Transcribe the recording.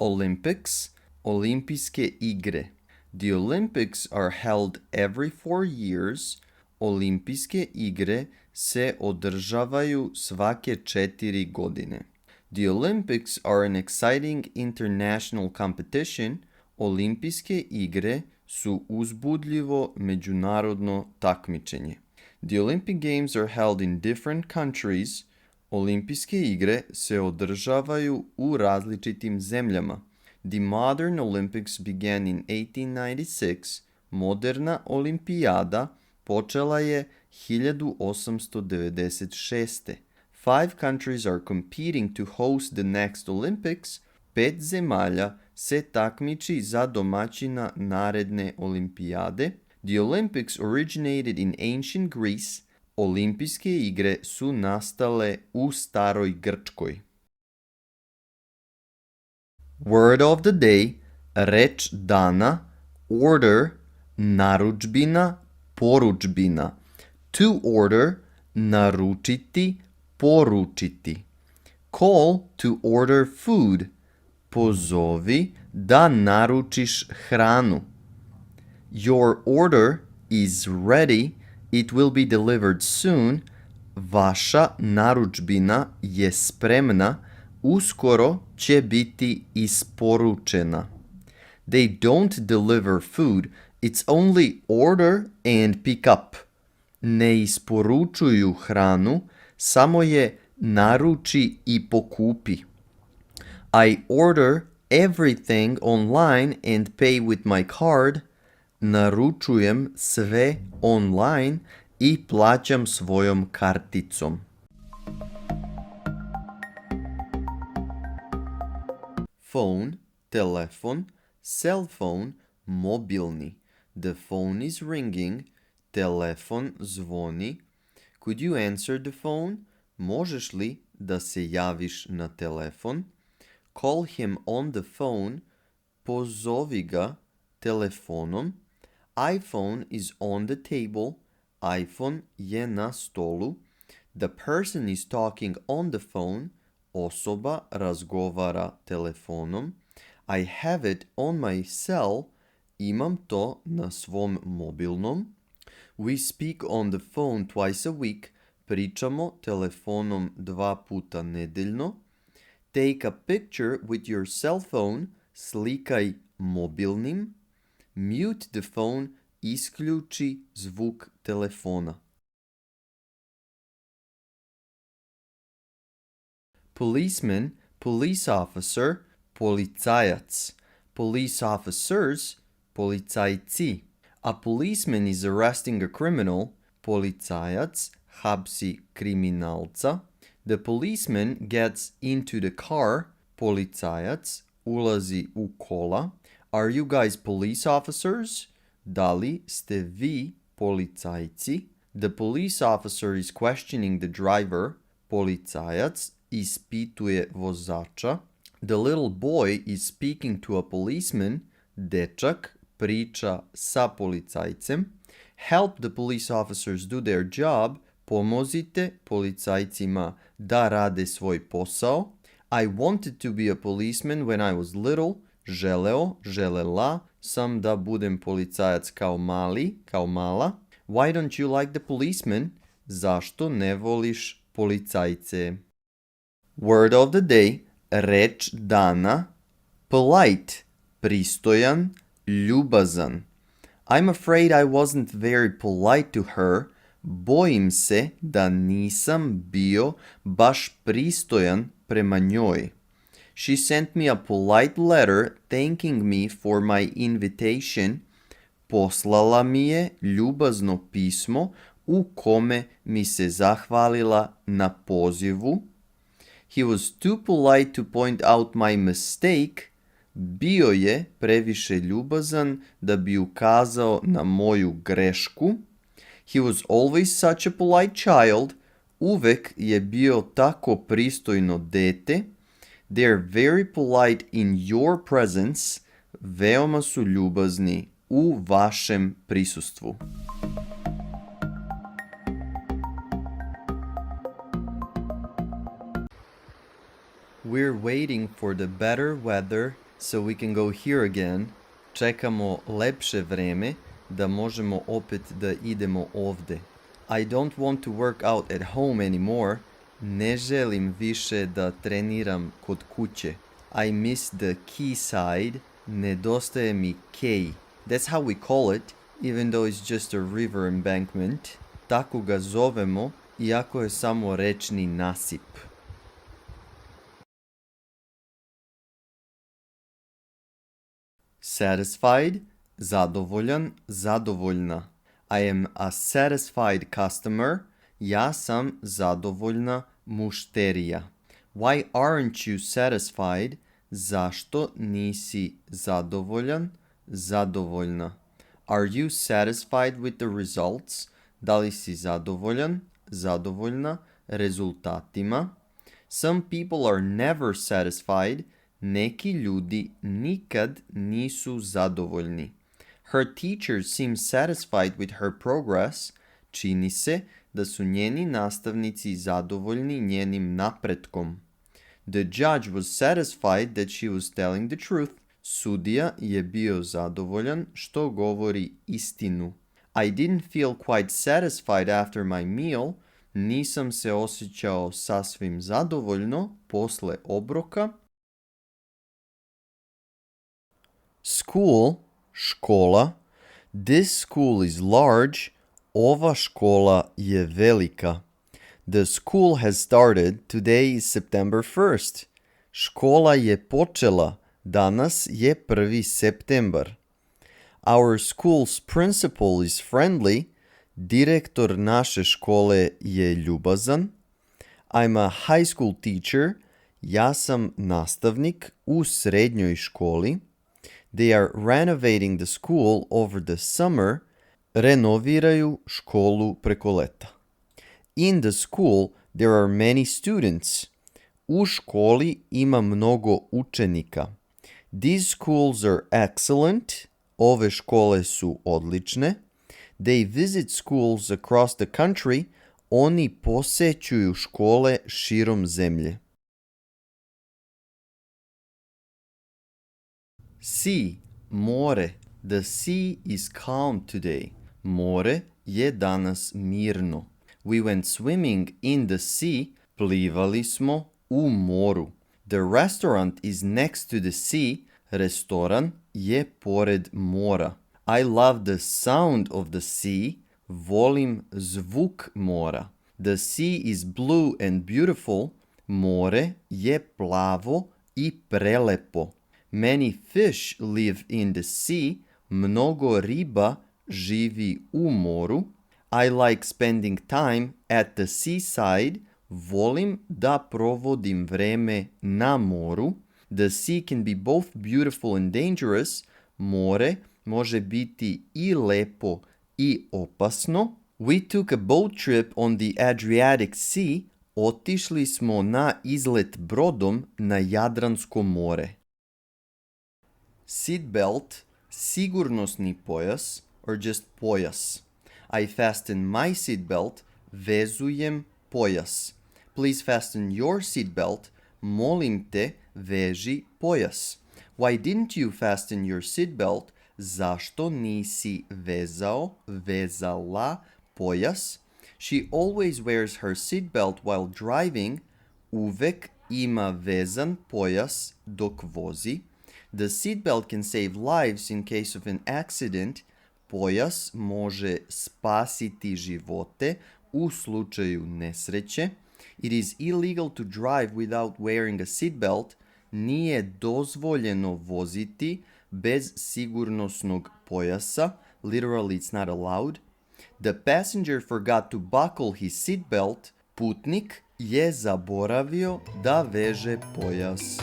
Olympics, olimpijske igre. The Olympics are held every 4 years. Olimpijske igre se održavaju svake 4 godine. The Olympics are an exciting international competition. Olimpijske igre su uzbudljivo međunarodno takmičenje. The Olympic Games are held in different countries. Olimpijske igre se održavaju u različitim zemljama. The modern Olympics began in 1896. Moderna olimpijada počela je 1896. 5 countries are competing to host the next Olympics. 5 zemalja se takmiči za domaćina naredne olimpijade. The Olympics originated in ancient Greece. Olimpijske igre su nastale u staroj Grčkoj. Word of the day, reč dana, order, narudžbina, poručbina. To order, naručiti, poručiti. Call to order food. Pozovi da naručiš hranu. Your order is ready. It will be delivered soon. Vaša narudžbina je spremna. Uskoro će biti isporučena. They don't deliver food. It's only order and pick up. Ne isporučuju hranu, samo je naruči i pokupi. I order everything online and pay with my card. Naručujem sve online i plaćam svojom karticom. Phone, telefon, cell phone, mobilni. The phone is ringing. Telefon zvoni. Could you answer the phone? Možeš li da se javiš na telefon? Call him on the phone. Pozovi ga telefonom. iPhone is on the table. iPhone je na stolu. The person is talking on the phone. Osoba razgovara telefonom. I have it on my cell. Imam to na svom mobilnom. We speak on the phone twice a week. Pričamo telefonom 2 puta nedeljno. Take a picture with your cell phone. Slikaj mobilnim. Mute the phone. Isključi zvuk telefona. Policeman, police officer, policajac. Police officers, policajci. A policeman is arresting a criminal. Policajac hapsi kriminalca. The policeman gets into the car. Policajac ulazi u kola. Are you guys police officers? Da li ste vi policajci? The police officer is questioning the driver. Policajac ispituje vozača. The little boy is speaking to a policeman. Dečak priča sa policajcem. Help the police officers do their job. Pomozite policajcima da rade svoj posao. I wanted to be a policeman when I was little. Želeo, želela sam da budem policajac kao mali, kao mala. Why don't you like the policeman? Zašto ne voliš policajce? Word of the day, reč dana, polite, pristojan, ljubazan. I'm afraid I wasn't very polite to her. Bojim se da nisam bio baš pristojan prema njoj. She sent me a polite letter thanking me for my invitation. Poslala mi je ljubazno pismo u kome mi se zahvalila na pozivu. He was too polite to point out my mistake. Bio je previše ljubazan da bi ukazao na moju grešku. He was always such a polite child. Uvek je bio tako pristojno dete. They're very polite in your presence. Veoma su ljubazni u vašem prisustvu. We're waiting for the better weather so we can go here again. Čekamo lepše vreme da možemo opet da idemo ovde. I don't want to work out at home anymore. Ne želim više da treniram kod kuće. I miss the quayside. Nedostaje mi kej. That's how we call it, even though it's just a river embankment. Tako ga zovemo, iako je samo rečni nasip. Satisfied, zadovoljan, zadovoljna. I am a satisfied customer. Ja sam zadovoljna mušterija. Why aren't you satisfied? Zašto nisi zadovoljan, zadovoljna? Are you satisfied with the results? Da li si zadovoljan, zadovoljna rezultatima? Some people are never satisfied. Neki ljudi nikad nisu zadovoljni. Her teachers seem satisfied with her progress. Čini se da su njeni nastavnici zadovoljni njenim napretkom. The judge was satisfied that she was telling the truth. Sudija je bio zadovoljan što govori istinu. I didn't feel quite satisfied after my meal. Nisam se osjećao sasvim zadovoljno posle obroka. School, škola. This school is large. Ova škola je velika. The school has started. Today is September 1st. Škola je počela. Danas je 1. septembar. Our school's principal is friendly. Direktor naše škole je ljubazan. I'm a high school teacher. Ja sam nastavnik u srednjoj školi. They are renovating the school over the summer. Renoviraju školu preko leta. In the school there are many students. U školi ima mnogo učenika. These schools are excellent. Ove škole su odlične. They visit schools across the country. Oni posećuju škole širom zemlje. Sea, more. The sea is calm today. More je danas mirno. We went swimming in the sea. Plivali smo u moru. The restaurant is next to the sea. Restoran je pored mora. I love the sound of the sea. Volim zvuk mora. The sea is blue and beautiful. More je plavo i prelepo. Many fish live in the sea. Mnogo riba živi u moru. I like spending time at the seaside. Volim da provodim vreme na moru. The sea can be both beautiful and dangerous. More može biti i lepo i opasno. We took a boat trip on the Adriatic Sea. Otišli smo na izlet brodom na Jadransko more. Seatbelt, sigurnosni pojas, or just pojas. I fasten my seatbelt, vezujem pojas. Please fasten your seatbelt. Molim te, veži pojas. Why didn't you fasten your seatbelt? Zašto nisi vezao, vezala pojas? She always wears her seatbelt while driving. Uvek ima vezan pojas dok vozi. The seatbelt can save lives in case of an accident. Pojas može spasiti živote u slučaju nesreće. It is illegal to drive without wearing a seatbelt. Nije dozvoljeno voziti bez sigurnosnog pojasa. Literally, it's not allowed. The passenger forgot to buckle his seatbelt. Putnik je zaboravio da veže pojas.